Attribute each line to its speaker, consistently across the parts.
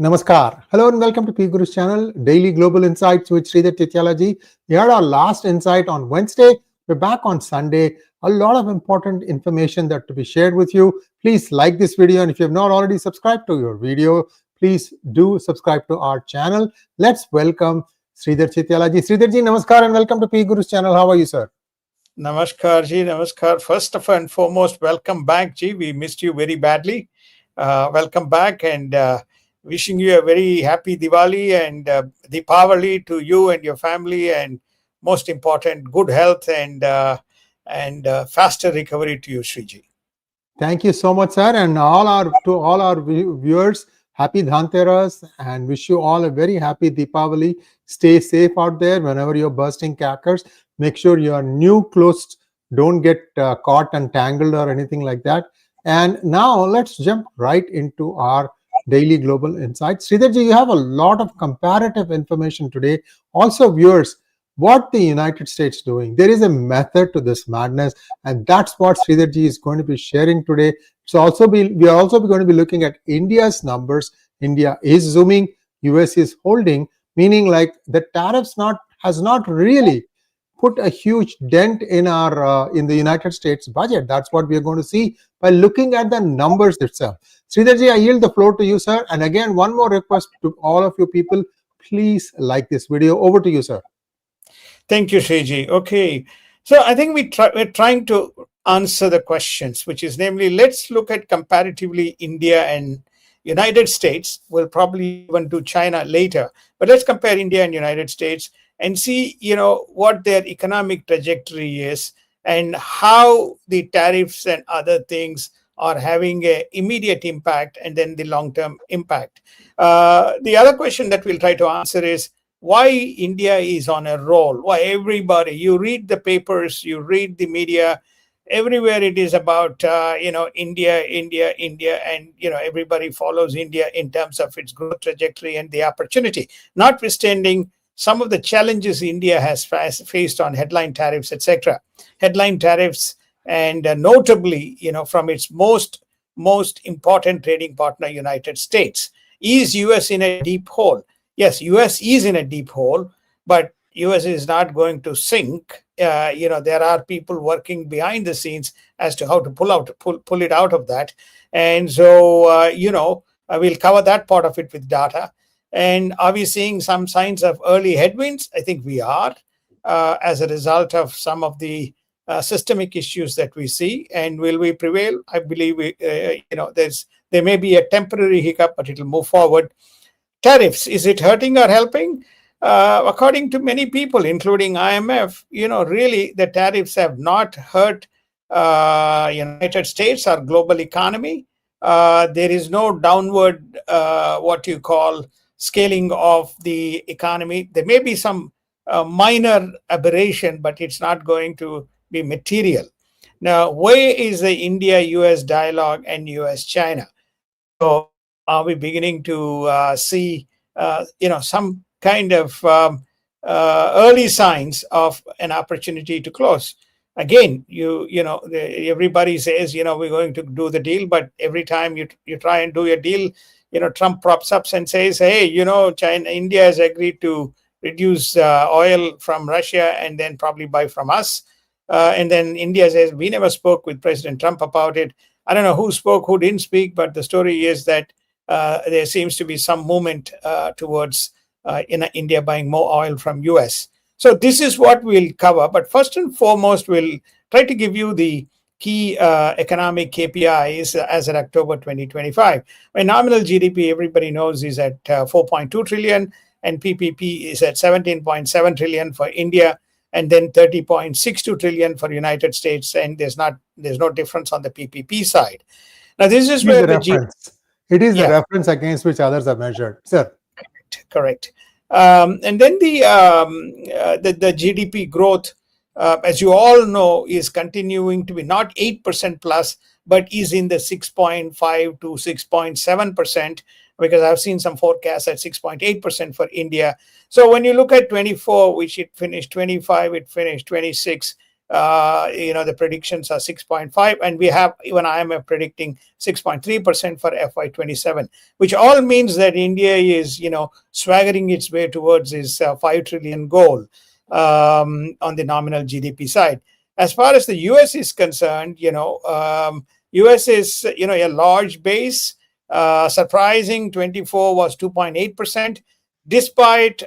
Speaker 1: Namaskar. Hello and welcome to PGurus channel, Daily Global Insights with Sridhar Chityala ji. We had our last insight on Wednesday. We're back on Sunday. A lot of important information that to be shared with you. Please like this video, and if you have not already subscribed to your video, please do subscribe to our channel. Let's welcome Sridhar Chityala ji. Sridhar ji, namaskar and welcome to PGurus channel. How are you, sir?
Speaker 2: Namaskar, Ji. Namaskar. First and foremost, welcome back, Ji. We missed you very badly. Welcome back, and wishing you a very happy Diwali and Deepavali to you and your family, and most important, good health and faster recovery to you, Sriji.
Speaker 1: Thank you so much, sir, and all our viewers, happy Dhanteras, and wish you all a very happy Deepavali. Stay safe out there whenever you're bursting crackers. Make sure your new clothes don't get caught and tangled or anything like that. And now let's jump right into our daily global insights. Sridharji, you have a lot of comparative information today. Also, viewers, what the United States doing? There is a method to this madness, and that's what Sridharji is going to be sharing today. We are also going to be looking at India's numbers. India is zooming, US is holding, meaning like the tariffs has not really put a huge dent in the United States budget. That's what we are going to see by looking at the numbers itself. Sridharji, I yield the floor to you, sir. And again, one more request to all of you people: please like this video. Over to you, sir.
Speaker 2: Thank you, Sriji. Okay, so I think we're trying to answer the questions, which is namely, let's look at comparatively India and United States. We'll probably even do China later, but let's compare India and United States and see, what their economic trajectory is and how the tariffs and other things are having an immediate impact and then the long-term impact. The other question that we'll try to answer is why India is on a roll, why everybody, you read the papers, you read the media, everywhere it is about, India, and, everybody follows India in terms of its growth trajectory and the opportunity, notwithstanding some of the challenges India has faced on headline tariffs, etc. Headline tariffs, and notably, from its most important trading partner, United States. Is US in a deep hole? Yes, US is in a deep hole, but US is not going to sink. There are people working behind the scenes as to how to pull it out of that. And so, we'll cover that part of it with data. And are we seeing some signs of early headwinds? I think we are, as a result of some of the systemic issues that we see. And will we prevail? I believe there may be a temporary hiccup, but it'll move forward. Tariffs, is it hurting or helping? According to many people, including IMF, really the tariffs have not hurt United States or global economy. There is no downward, what you call, scaling of the economy. There may be some minor aberration, but it's not going to be material. Now, where is the India-US dialogue and US-China? So are we beginning to see, some kind of early signs of an opportunity to close? Again, everybody says, we're going to do the deal, but every time you try and do a deal, Trump props up and says, hey, India has agreed to reduce oil from Russia and then probably buy from us. And then India says, we never spoke with President Trump about it. I don't know who spoke, who didn't speak, but the story is that there seems to be some movement towards India buying more oil from US. So this is what we'll cover. But first and foremost, we'll try to give you the key economic KPIs as of October 2025. When nominal GDP, everybody knows, is at 4.2 trillion, and PPP is at 17.7 trillion for India, and then 30.62 trillion for United States, and there's no difference on the PPP side. Now, this is where the
Speaker 1: reference. It is the reference against which others are measured, sir.
Speaker 2: Correct. And then the GDP growth, as you all know, is continuing to be not 8% plus, but is in the 6.5 to 6.7%, because I've seen some forecasts at 6.8% for India. So when you look at 24, which it finished 25, it finished 26, The predictions are 6.5, and we have even IMF predicting 6.3% for FY27, which all means that India is, swaggering its way towards its 5 trillion goal on the nominal GDP side. As far as the US is concerned, US is, a large base. Surprising 24 was 2.8%, despite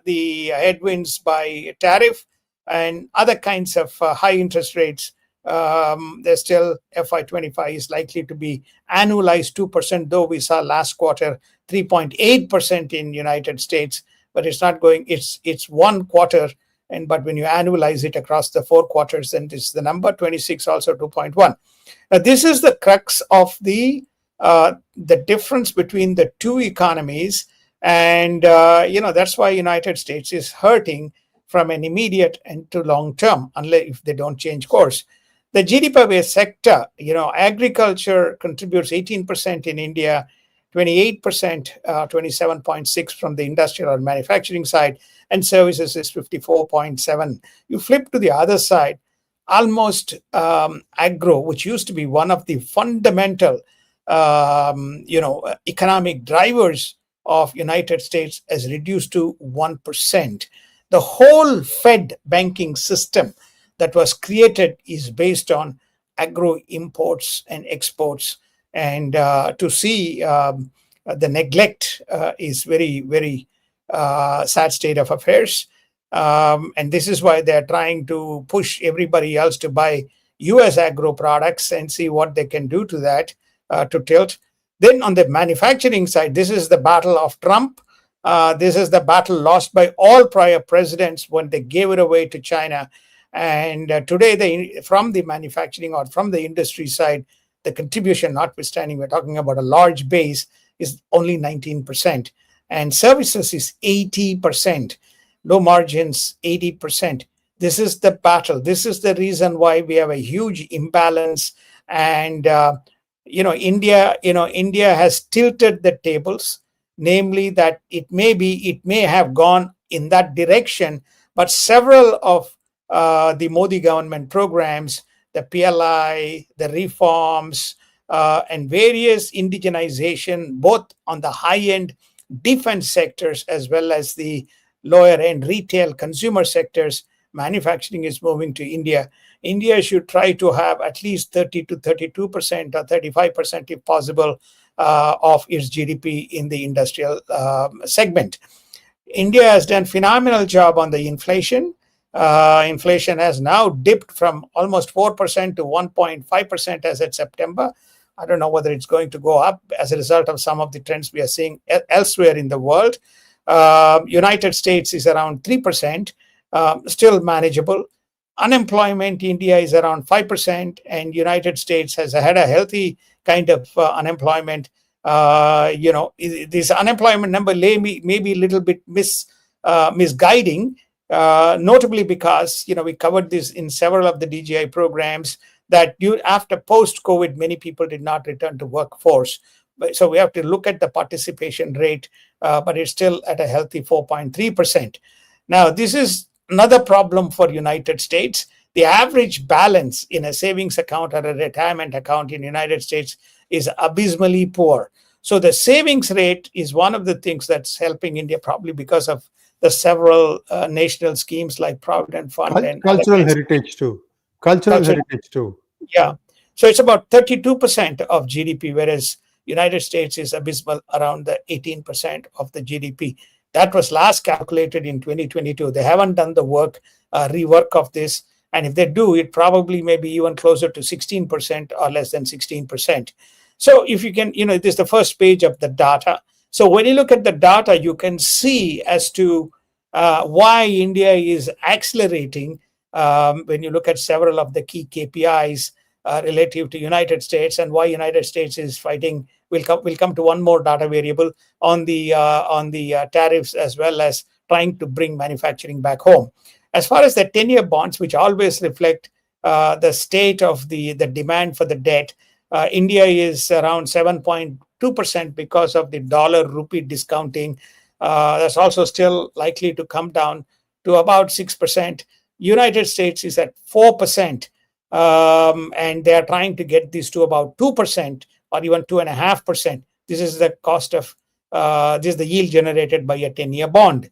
Speaker 2: the headwinds by tariff and other kinds of high interest rates. There's still FY25 is likely to be annualized 2%, though we saw last quarter 3.8% in United States, but it's not going, it's one quarter. But when you annualize it across the 4 quarters, then this is the number. 26 also 2.1. Now, this is the crux of the difference between the two economies, and that's why United States is hurting from an immediate and to long term, unless if they don't change course. The GDP sector, agriculture contributes 18% in India, 28%, 27.6 from the industrial or manufacturing side, and services is 54.7. You flip to the other side, almost agro, which used to be one of the fundamental, economic drivers of United States, has reduced to 1%. The whole Fed banking system that was created is based on agro imports and exports. And to see the neglect is very, very sad state of affairs. And this is why they're trying to push everybody else to buy US agro products and see what they can do to that to tilt. Then on the manufacturing side, this is the battle of Trump. This is the battle lost by all prior presidents when they gave it away to China. And today, from the manufacturing or from the industry side, the contribution notwithstanding, we're talking about a large base, is only 19%. And services is 80%. Low margins, 80%. This is the battle. This is the reason why we have a huge imbalance. And, India has tilted the tables, namely that it may have gone in that direction, but several of the Modi government programs, the PLI, the reforms, and various indigenization, both on the high-end defense sectors as well as the lower-end retail consumer sectors, manufacturing is moving to India. India should try to have at least 30 to 32% or 35% if possible of its GDP in the industrial segment. India has done phenomenal job on the inflation. Inflation has now dipped from almost 4% to 1.5% as of September. I don't know whether it's going to go up as a result of some of the trends we are seeing elsewhere in the world. United States is around 3%, still manageable. Unemployment, India is around 5%, and United States has had a healthy kind of unemployment. This unemployment number may be a little bit misguiding, notably because we covered this in several of the DGI programs that after post-COVID, many people did not return to workforce. So we have to look at the participation rate, but it's still at a healthy 4.3%. Now, this is another problem for United States. The average balance in a savings account or a retirement account in United States is abysmally poor. So the savings rate is one of the things that's helping India, probably because of the several national schemes like Provident Fund and
Speaker 1: cultural heritage too. Heritage too.
Speaker 2: Yeah. So it's about 32% of GDP, whereas United States is abysmal around the 18% of the GDP. That was last calculated in 2022. They haven't done the rework of this. And if they do, it probably may be even closer to 16% or less than 16%. So if you can, this is the first page of the data. So when you look at the data, you can see as to why India is accelerating when you look at several of the key KPIs relative to United States, and why United States is fighting. We'll come to one more data variable on the tariffs, as well as trying to bring manufacturing back home. As far as the 10-year bonds, which always reflect the state of the demand for the debt, India is around 7.2% because of the dollar rupee discounting. That's also still likely to come down to about 6%. United States is at 4%, and they are trying to get this to about 2% or even 2.5%. This is the cost of this is the yield generated by a 10-year bond.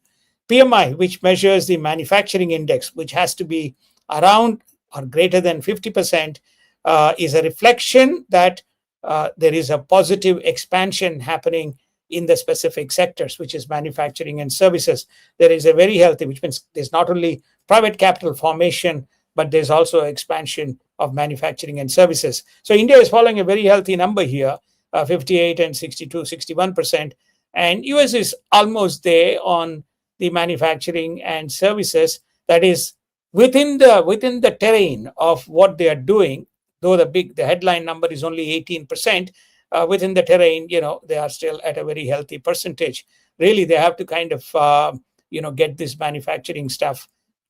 Speaker 2: PMI, which measures the manufacturing index, which has to be around or greater than 50%, is a reflection that there is a positive expansion happening in the specific sectors, which is manufacturing and services. There is a very healthy, which means there's not only private capital formation, but there's also expansion of manufacturing and services. So India is following a very healthy number here, 58 and 62, 61%. And US is almost there on the manufacturing and services. That is within the terrain of what they are doing, though the headline number is only 18%. Within the terrain, they are still at a very healthy percentage. Really, they have to kind of get this manufacturing stuff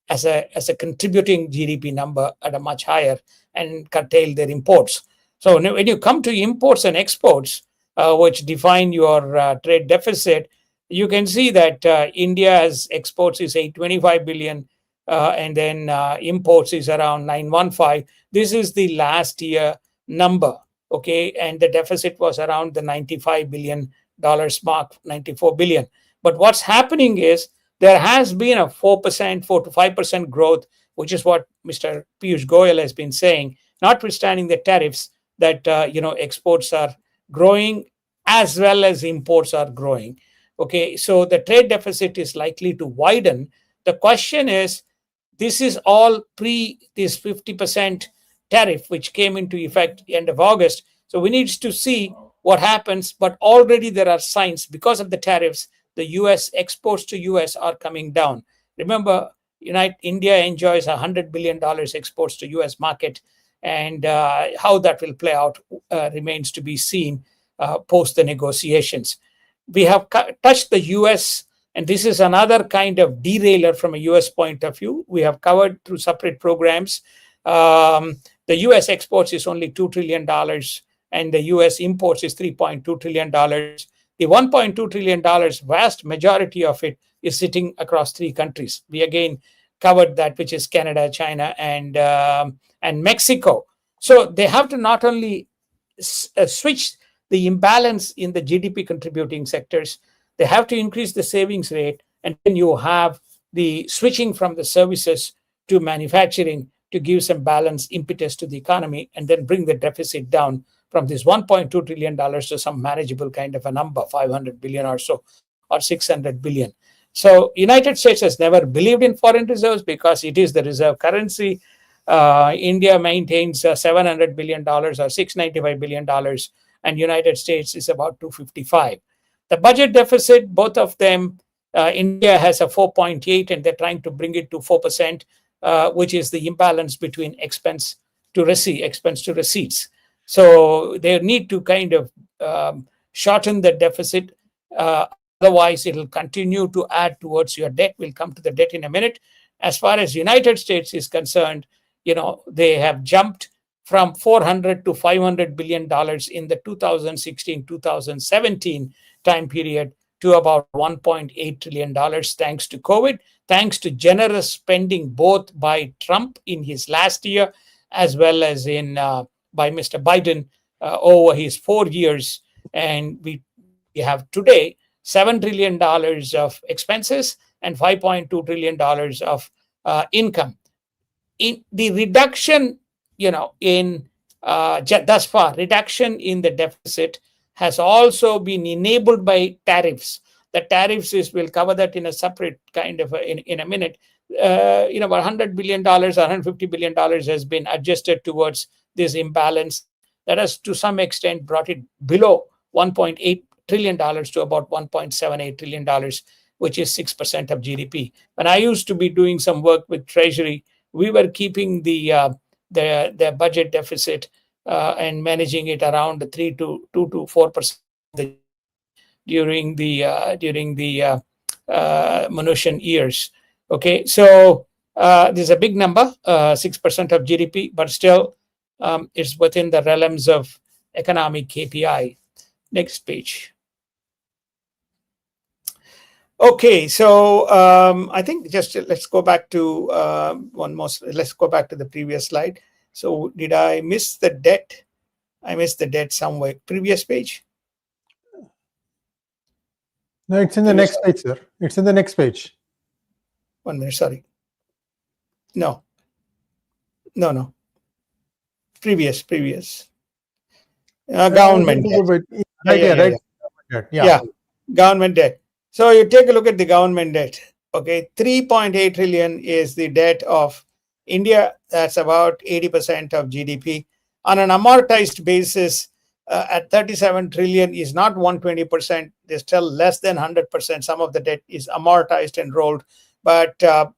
Speaker 2: as a contributing GDP number at a much higher, and curtail their imports. So when you come to imports and exports, which define your trade deficit, you can see that India's exports is 825 billion, and then imports is around 915. This is the last year number, okay, and the deficit was around the $95 billion mark, 94 billion. But what's happening is there has been a 4%, 4 to 5% growth, which is what Mr. Piyush Goyal has been saying, notwithstanding the tariffs, that exports are growing as well as imports are growing. Okay, so the trade deficit is likely to widen. The question is, this is all pre this 50% tariff, which came into effect end of August. So we need to see what happens. But already there are signs, because of the tariffs, the US exports to US are coming down. Remember, India enjoys $100 billion exports to US market, and how that will play out remains to be seen post the negotiations. We have touched the US, and this is another kind of derailer from a US point of view. We have covered through separate programs. The US exports is only $2 trillion, and the US imports is $3.2 trillion. The $1.2 trillion, vast majority of it is sitting across three countries. We again covered that, which is Canada, China, and Mexico. So they have to not only switch the imbalance in the GDP contributing sectors, they have to increase the savings rate, and then you have the switching from the services to manufacturing to give some balance impetus to the economy, and then bring the deficit down from this $1.2 trillion to some manageable kind of a number, 500 billion or so, or 600 billion. So United States has never believed in foreign reserves because it is the reserve currency. India maintains $700 billion or $695 billion, and United States is about 255. The budget deficit, both of them, India has a 4.8, and they're trying to bring it to 4%, which is the imbalance between expense to receipts. So they need to kind of shorten the deficit. Otherwise, it will continue to add towards your debt. We'll come to the debt in a minute. As far as United States is concerned, they have jumped from 400 to $500 billion in the 2016-2017 time period to about $1.8 trillion thanks to COVID, thanks to generous spending both by Trump in his last year as well as by Mr. Biden over his 4 years. And we have today $7 trillion of expenses and $5.2 trillion of income. In the reduction, thus far, reduction in the deficit has also been enabled by tariffs. The tariffs we'll cover that in a separate kind of in a minute. About $100 billion or $150 billion has been adjusted towards this imbalance that has to some extent brought it below $1.8 trillion to about $1.78 trillion, which is 6% of GDP. When I used to be doing some work with Treasury, we were keeping the budget deficit and managing it around 2 to 4% during the Mnuchin years. Okay, so this is a big number, 6% of GDP, but still it's within the realms of economic KPI. Next page. Okay, so I think just let's go back to one more. Let's go back to the previous slide. So did I miss the debt? I missed the debt somewhere. Previous page.
Speaker 1: No, it's in the
Speaker 2: Previous
Speaker 1: next
Speaker 2: slide.
Speaker 1: page, sir. It's in the next page.
Speaker 2: 1 minute. Sorry. No, no, no. Previous. Government debt. Yeah,
Speaker 1: Right
Speaker 2: yeah,
Speaker 1: here,
Speaker 2: yeah,
Speaker 1: right?
Speaker 2: yeah.
Speaker 1: Yeah.
Speaker 2: Yeah, government debt. So you take a look at the government debt. Okay, 3.8 trillion is the debt of India. That's about 80% of GDP. On an amortized basis, at 37 trillion is not 120%. There's still less than 100%. Some of the debt is amortized and rolled, but there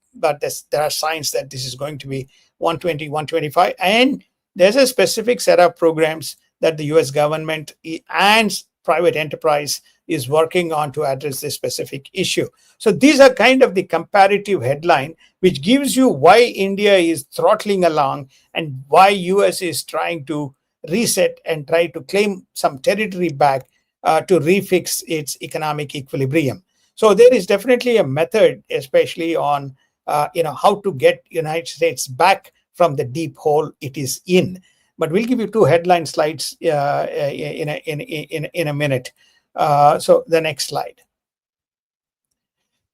Speaker 2: are signs that this is going to be 120, 125. And there's a specific set of programs that the US government and private enterprise is working on to address this specific issue. So these are kind of the comparative headline, which gives you why India is throttling along and why US is trying to reset and try to claim some territory back to refix its economic equilibrium. So there is definitely a method, especially on how to get United States back from the deep hole it is in. But we'll give you two headline slides in a minute. So the next slide.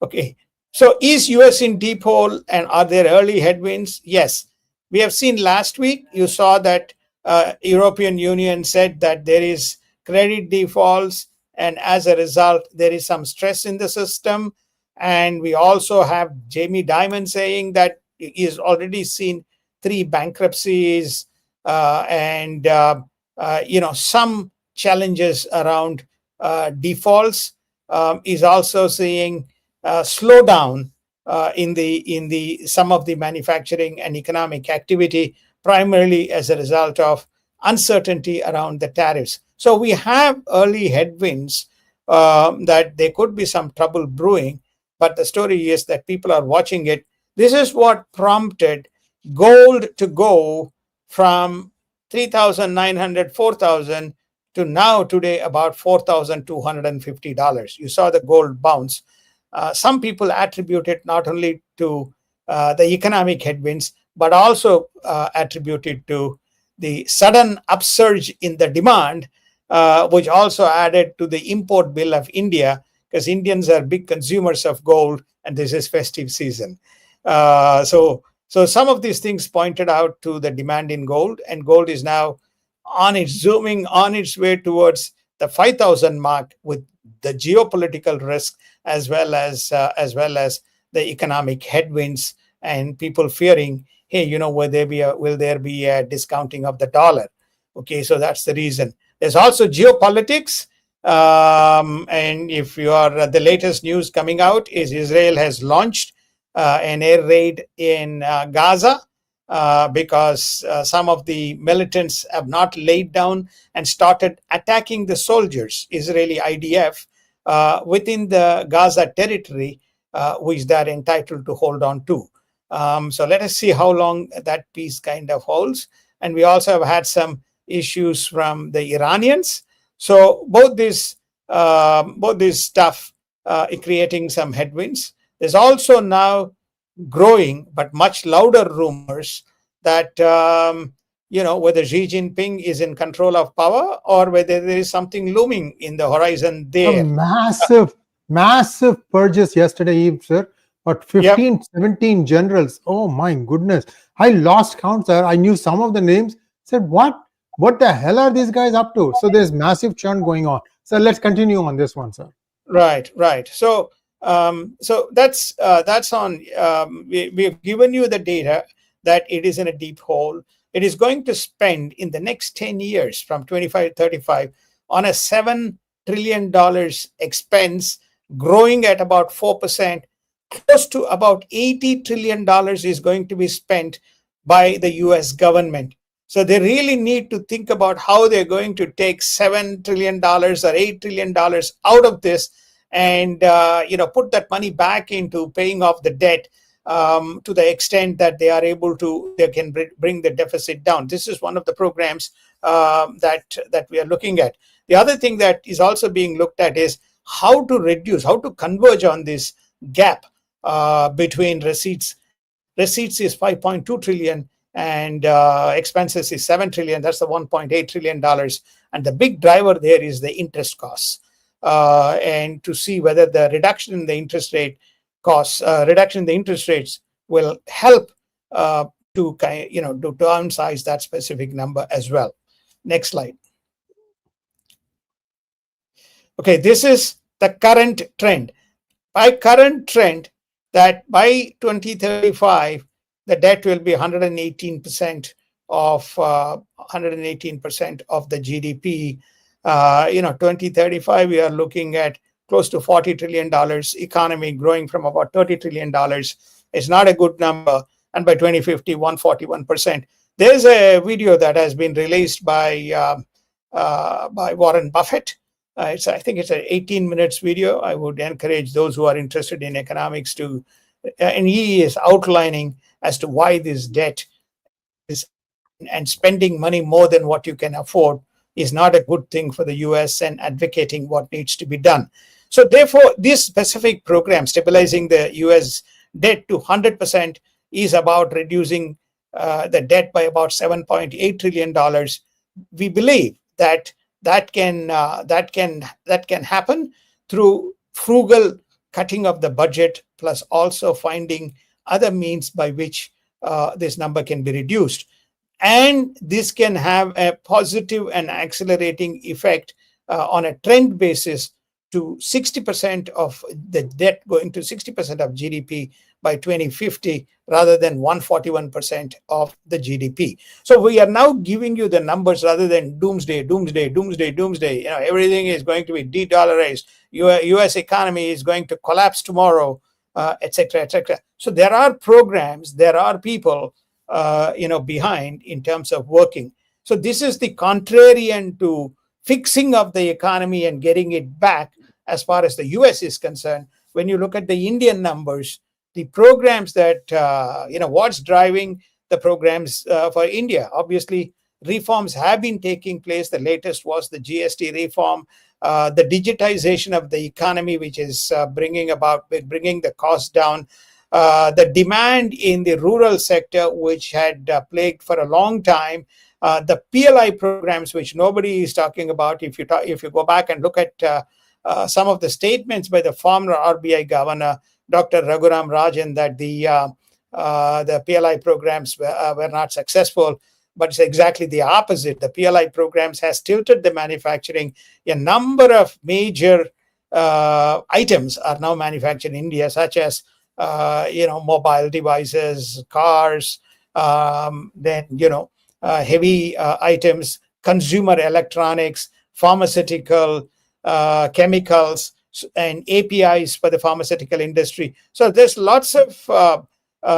Speaker 2: Okay. So is US in deep hole and are there early headwinds? Yes. We have seen last week, you saw that European Union said that there is credit defaults, and as a result, there is some stress in the system. And we also have Jamie Dimon saying that he has already seen three bankruptcies and some challenges around defaults. Is also seeing slowdown in the some of the manufacturing and economic activity, primarily as a result of uncertainty around the tariffs. So we have early headwinds that there could be some trouble brewing, but the story is that people are watching it. This is what prompted gold to go from 3,900, 4,000 to now today about $4,250. You saw the gold bounce. Some people attribute it not only to the economic headwinds, but also attribute it to the sudden upsurge in the demand, which also added to the import bill of India, because Indians are big consumers of gold, and this is festive season. So some of these things pointed out to the demand in gold, and gold is now zooming on its way towards the 5,000 mark with the geopolitical risk as well as the economic headwinds and people fearing, hey, will there be a discounting of the dollar? Okay, so that's the reason. There's also geopolitics. And if you are the latest news coming out is Israel has launched an air raid in Gaza because some of the militants have not laid down and started attacking the soldiers, Israeli IDF, within the Gaza territory, which they're entitled to hold on to. So let us see how long that peace kind of holds. And we also have had some issues from the Iranians. So both this stuff creating some headwinds. There's also now growing but much louder rumors that whether Xi Jinping is in control of power or whether there is something looming in the horizon
Speaker 1: A
Speaker 2: there.
Speaker 1: massive purges yesterday eve, sir. But
Speaker 2: Yep.
Speaker 1: 15, 17 generals. Oh my goodness. I lost count, sir. I knew some of the names. Said, what? What the hell are these guys up to? So there's massive churn going on. So let's continue on this one, sir.
Speaker 2: Right. So that's on. We have given you the data that it is in a deep hole. It is going to spend in the next 10 years from 25 to 35 on a $7 trillion expense, growing at about 4%. Close to about $80 trillion is going to be spent by the US government. So they really need to think about how they're going to take $7 trillion or $8 trillion out of this and put that money back into paying off the debt to the extent that they can bring the deficit down. This is one of the programs that we are looking at. The other thing that is also being looked at is how to reduce, how to converge on this gap between receipts. Receipts is 5.2 trillion and expenses is 7 trillion. That's the 1.8 trillion dollars. And the big driver there is the interest costs. And to see whether the reduction in the interest rate costs, reduction in the interest rates will help to to downsize that specific number as well. Next slide. Okay, this is the current trend. By current trend, that by 2035, the debt will be 118% of 118% of the GDP. 2035, we are looking at close to $40 trillion economy growing from about $30 trillion. It's not a good number. And by 2050, 141%. There's a video that has been released by Warren Buffett. I think it's an 18 minutes video. I would encourage those who are interested in economics to, and he is outlining as to why this debt is, and spending money more than what you can afford is not a good thing for the US, and advocating what needs to be done. So therefore, this specific program, stabilizing the US debt to 100%, is about reducing the debt by about $7.8 trillion. We believe that that can happen through frugal cutting of the budget, plus also finding other means by which this number can be reduced. And this can have a positive and accelerating effect on a trend basis to 60% of the debt going to 60% of GDP by 2050, rather than 141% of the GDP. So we are now giving you the numbers rather than doomsday. Everything is going to be de-dollarized. US economy is going to collapse tomorrow, etc., etc. So there are programs, there are people, behind in terms of working. So this is the contrarian to fixing of the economy and getting it back as far as the US is concerned. When you look at the Indian numbers, the programs that, what's driving the programs for India? Obviously, reforms have been taking place. The latest was the GST reform, the digitization of the economy, which is bringing the cost down. The demand in the rural sector, which had plagued for a long time. The PLI programs, which nobody is talking about. If you go back and look at some of the statements by the former RBI governor, Dr. Raghuram Rajan, that the PLI programs were not successful, but it's exactly the opposite. The PLI programs has tilted the manufacturing. A number of major items are now manufactured in India, such as mobile devices, cars, heavy items, consumer electronics, pharmaceutical, chemicals, and APIs for the pharmaceutical industry. So there's lots of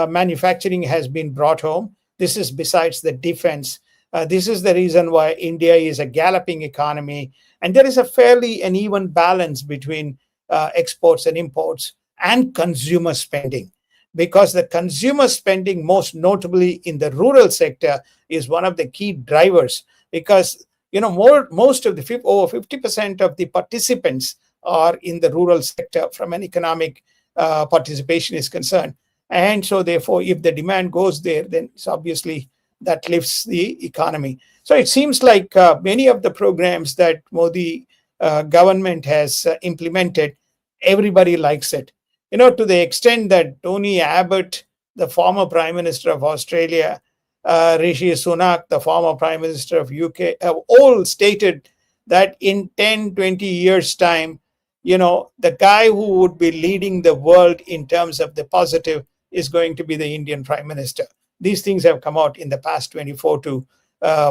Speaker 2: manufacturing has been brought home. This is besides the defense. This is the reason why India is a galloping economy, and there is a fairly uneven balance between exports and imports and consumer spending, because the consumer spending, most notably in the rural sector, is one of the key drivers, because most of the over 50% of the participants are in the rural sector from an economic participation is concerned. And so therefore, if the demand goes there, then it's obviously that lifts the economy. So it seems like many of the programs that Modi government has implemented, everybody likes it. To the extent that Tony Abbott, the former Prime Minister of Australia, Rishi Sunak, the former Prime Minister of UK, have all stated that in 10, 20 years' time, the guy who would be leading the world in terms of the positive is going to be the Indian Prime Minister. These things have come out in the past 24 to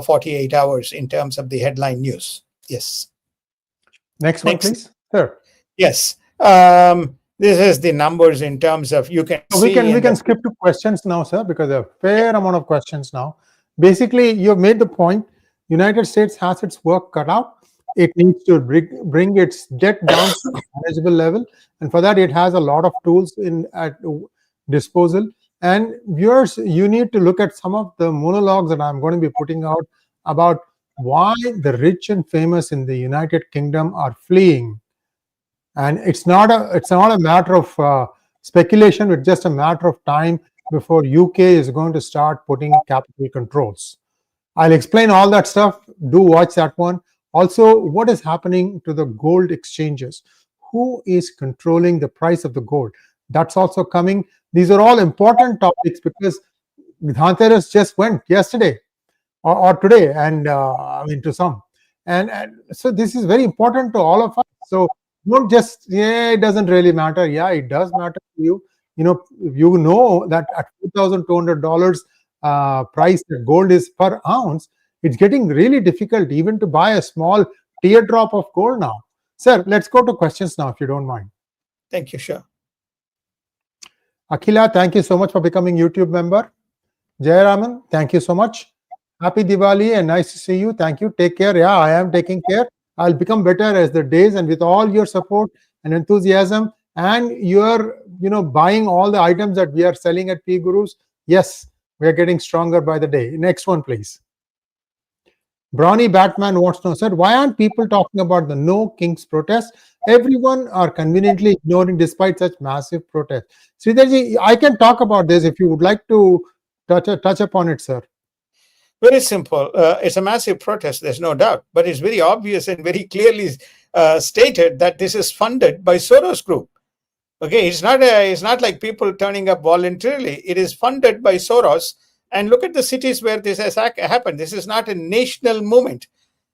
Speaker 2: 48 hours in terms of the headline news. Yes.
Speaker 1: Next one, please. Sure.
Speaker 2: Yes. This is the numbers in terms of, you can
Speaker 1: see. We can skip to questions now, sir, because there are a fair amount of questions now. Basically, you've made the point. United States has its work cut out. It needs to bring its debt down to a manageable level, and for that, it has a lot of tools at disposal. And viewers, you need to look at some of the monologues that I'm going to be putting out about why the rich and famous in the United Kingdom are fleeing and it's not a matter of speculation. It's just a matter of time before UK is going to start putting capital controls. I'll explain all that stuff. Do watch that one. Also, what is happening to the gold exchanges? Who is controlling the price of the gold? That's also coming. These are all important topics because Dhanteras just went yesterday or today, and I mean to some, and so this is very important to all of us. So don't just, yeah, it doesn't really matter. Yeah, it does matter to you. You know that at $2,200 price that gold is per ounce, it's getting really difficult even to buy a small teardrop of gold now. Sir, let's go to questions now, if you don't mind.
Speaker 2: Thank you. Sure.
Speaker 1: Akhila, thank you so much for becoming YouTube member. Jayaraman, thank you so much. Happy Diwali and nice to see you. Thank you. Take care. Yeah, I am taking care. I'll become better as the days, and with all your support and enthusiasm and your, buying all the items that we are selling at PGurus. Yes, we are getting stronger by the day. Next one, please. Brownie Batman wants to know, sir, why aren't people talking about the No Kings protest? Everyone are conveniently ignoring despite such massive protest. Sridharji, I can talk about this if you would like to touch upon it, sir.
Speaker 2: Very simple. It's a massive protest, there's no doubt, but it's very obvious and very clearly stated that this is funded by Soros Group. Okay, it's not like people turning up voluntarily. It is funded by Soros. And look at the cities where this has happened. This is not a national movement,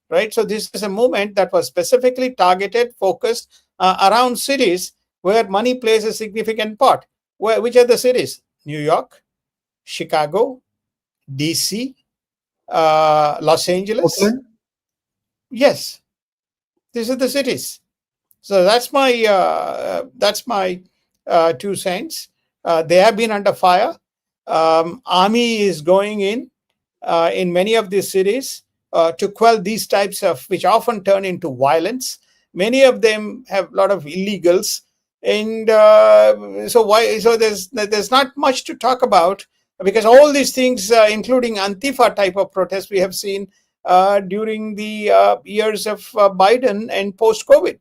Speaker 2: right? So this is a movement that was specifically targeted, focused around cities where money plays a significant part. Which are the cities? New York, Chicago, DC, Los Angeles.
Speaker 1: Oakland?
Speaker 2: Yes, these are the cities. So that's my 2 cents. They have been under fire. Army is going in many of these cities to quell these types of, which often turn into violence. Many of them have a lot of illegals, and so there's not much to talk about, because all these things, including Antifa type of protests, we have seen during the years of Biden and post-COVID.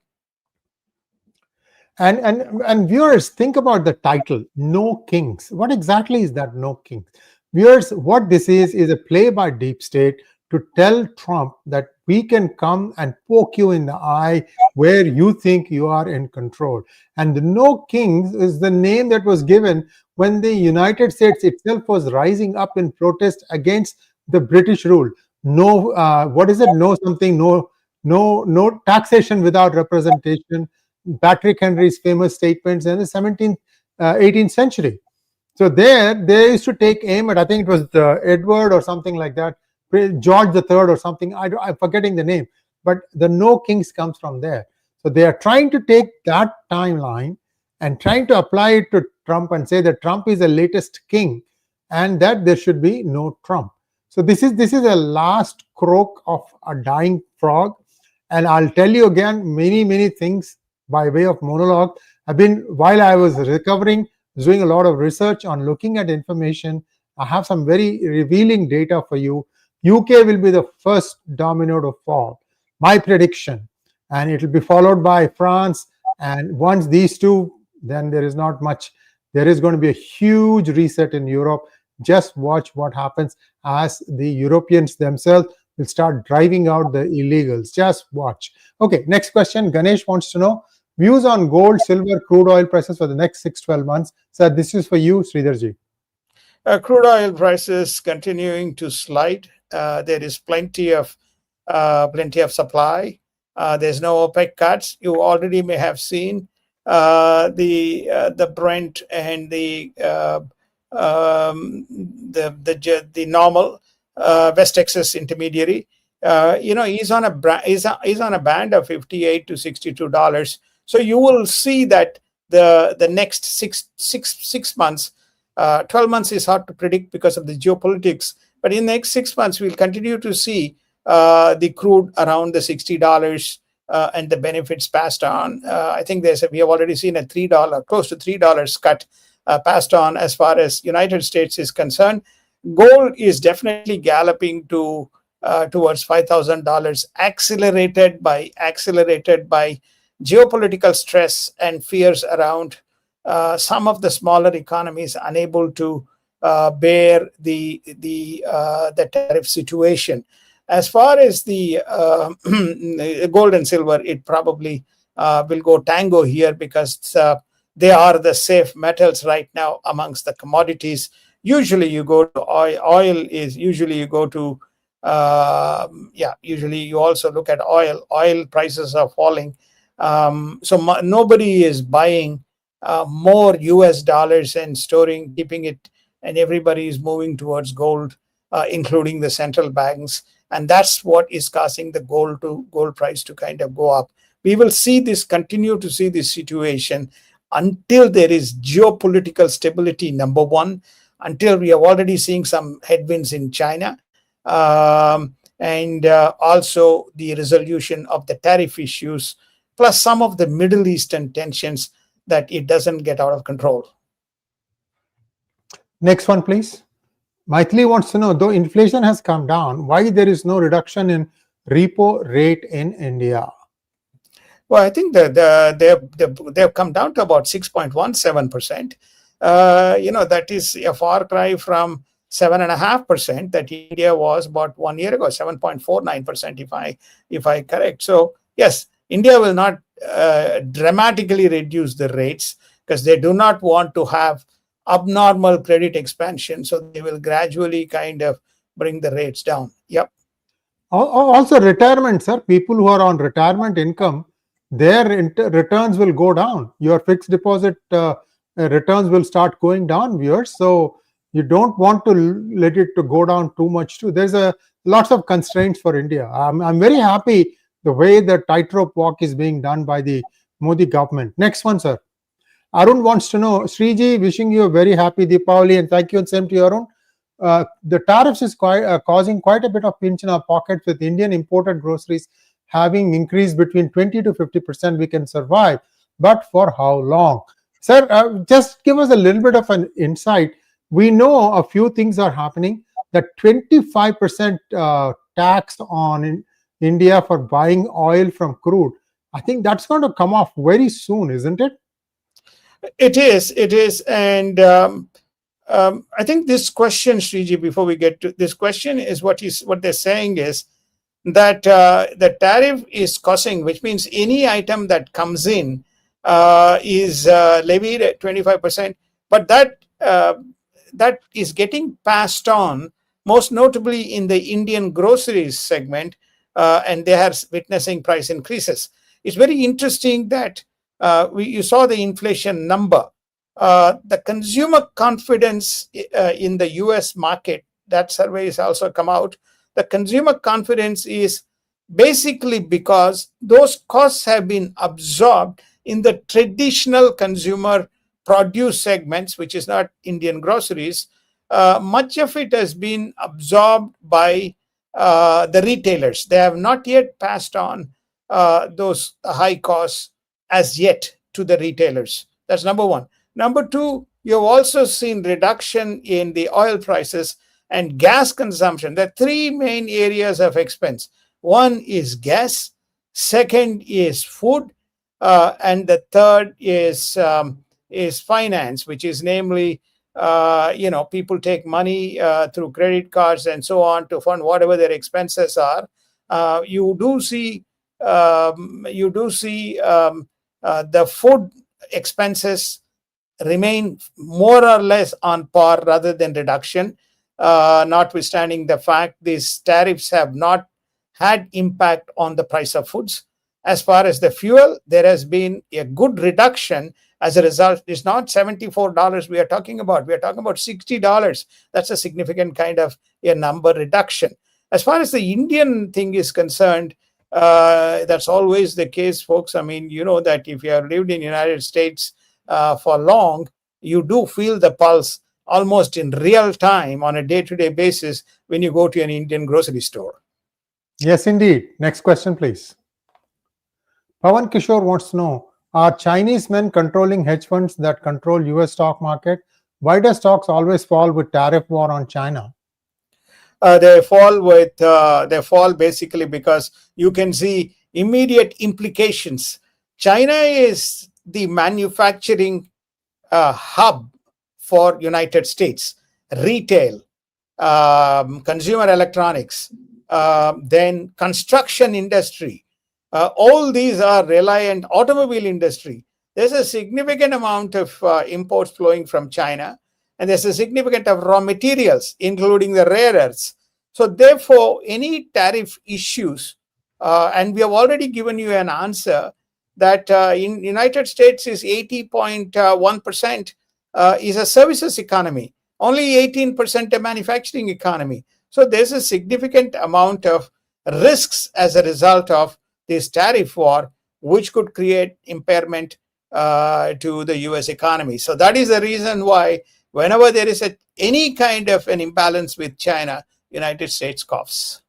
Speaker 1: And viewers, think about the title, No Kings. What exactly is that, No Kings? Viewers, what this is a play by deep state to tell Trump that we can come and poke you in the eye where you think you are in control. And the No Kings is the name that was given when the United States itself was rising up in protest against the British rule. No, what is it? No something, no taxation without representation. Patrick Henry's famous statements in the 17th, 18th century. So they used to take aim at, I think it was Edward or something like that, George the Third or something. I'm forgetting the name, but the No Kings comes from there. So they are trying to take that timeline and trying to apply it to Trump and say that Trump is the latest king and that there should be no Trump. So this is a last croak of a dying frog. And I'll tell you again many things by way of monologue. While I was recovering, doing a lot of research on looking at information. I have some very revealing data for you. UK will be the first domino to fall, my prediction, and it will be followed by France. And once these two, then there is not much. There is going to be a huge reset in Europe. Just watch what happens as the Europeans themselves will start driving out the illegals. Just watch. Okay, next question. Ganesh wants to know views on gold, silver, crude oil prices for the next 6-12 months. So this is for you, Sridharji.
Speaker 2: Crude oil prices continuing to slide. There is plenty of supply. There's no OPEC cuts. You already may have seen the Brent and the normal West Texas Intermediary. He's on a band of $58 to $62. So you will see that the next six months, 12 months is hard to predict because of the geopolitics. But in the next 6 months, we'll continue to see the crude around the $60 and the benefits passed on. I think we have already seen a close to $3 cut passed on as far as United States is concerned. Gold is definitely galloping towards $5,000, accelerated by geopolitical stress and fears around some of the smaller economies unable to bear the tariff situation. As far as the gold and silver, it probably will go tango here because they are the safe metals right now amongst the commodities. Usually you go to oil. Oil is usually you go to usually you also look at oil. Oil prices are falling, so nobody is buying more US dollars and keeping it, and everybody is moving towards gold, including the central banks, and that's what is causing the gold price to kind of go up. We will continue to see this situation until there is geopolitical stability, number one, until we are already seeing some headwinds in China, and also the resolution of the tariff issues, plus some of the Middle Eastern tensions, that it doesn't get out of control.
Speaker 1: Next one, please. Maithili wants to know, though inflation has come down, why there is no reduction in repo rate in India?
Speaker 2: Well, I think that they've come down to about 6.17%. That is a far cry from 7.5% that India was about 1 year ago, 7.49%, if I correct. So yes, India will not dramatically reduce the rates because they do not want to have abnormal credit expansion. So they will gradually kind of bring the rates down. Yep.
Speaker 1: Also, retirement, sir. People who are on retirement income, their returns will go down. Your fixed deposit returns will start going down, viewers. So you don't want to let it to go down too much too. There's lots of constraints for India. I'm very happy the way the tightrope walk is being done by the Modi government. Next one, sir. Arun wants to know, Sriji, wishing you a very happy Deepavali, and thank you, and same to you, Arun. The tariffs is causing quite a bit of pinch in our pockets, with Indian imported groceries having increased between 20 to 50%. We can survive, but for how long? Sir, just give us a little bit of an insight. We know a few things are happening. The 25% tax on India for buying oil from crude, I think that's going to come off very soon, isn't it?
Speaker 2: It is. And I think this question, Sriji, before we get to this question, is what they're saying is that the tariff is causing, which means any item that comes in is levied at 25%, but that is getting passed on, most notably in the Indian groceries segment, and they are witnessing price increases. It's very interesting that you saw the inflation number. The consumer confidence in the US market, that survey has also come out. The consumer confidence is basically because those costs have been absorbed in the traditional consumer produce segments, which is not Indian groceries. Much of it has been absorbed by the retailers. They have not yet passed on those high costs as yet to the retailers. That's number one. Number two, you've also seen reduction in the oil prices and gas consumption. There are three main areas of expense. One is gas, second is food, and the third is finance, which is namely, people take money through credit cards and so on to fund whatever their expenses are. You do see the food expenses remain more or less on par rather than reduction, notwithstanding the fact these tariffs have not had impact on the price of foods. As far as the fuel, there has been a good reduction as a result. It's not $74 we are talking about. We are talking about $60. That's a significant kind of a number reduction. As far as the Indian thing is concerned, that's always the case, folks. I mean, you know that if you have lived in the United States for long, you do feel the pulse almost in real time on a day-to-day basis when you go to an Indian grocery store.
Speaker 1: Yes, indeed. Next question, please. Pawan Kishore wants to know, are Chinese men controlling hedge funds that control US stock market? Why do stocks always fall with tariff war on China?
Speaker 2: They fall basically because you can see immediate implications China is the manufacturing hub for United States, retail, consumer electronics, then construction industry. All these are reliant, automobile industry. There's a significant amount of imports flowing from China, and there's a significant of raw materials, including the rare earths. So therefore, any tariff issues, and we have already given you an answer that in United States is 80.1% is a services economy, only 18% a manufacturing economy. So there's a significant amount of risks as a result of this tariff war, which could create impairment to the US economy. So that is the reason why whenever there is any kind of an imbalance with China, United States coughs.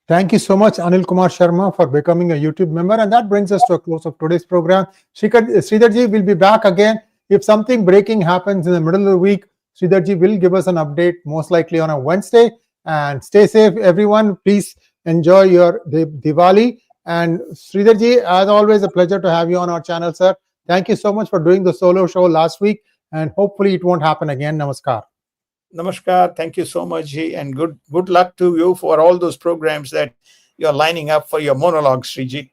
Speaker 1: Thank you so much, Anil Kumar Sharma, for becoming a YouTube member. And that brings us to a close of today's program. Sridharji will be back again. If something breaking happens in the middle of the week, Sridharji will give us an update, most likely on a Wednesday. And stay safe, everyone. Please enjoy your Diwali. And Sridharji, as always, a pleasure to have you on our channel, sir. Thank you so much for doing the solo show last week. And hopefully it won't happen again. Namaskar.
Speaker 2: Namaskar. Thank you so much, Ji, and good luck to you for all those programs that you're lining up for your monologues, Sriji.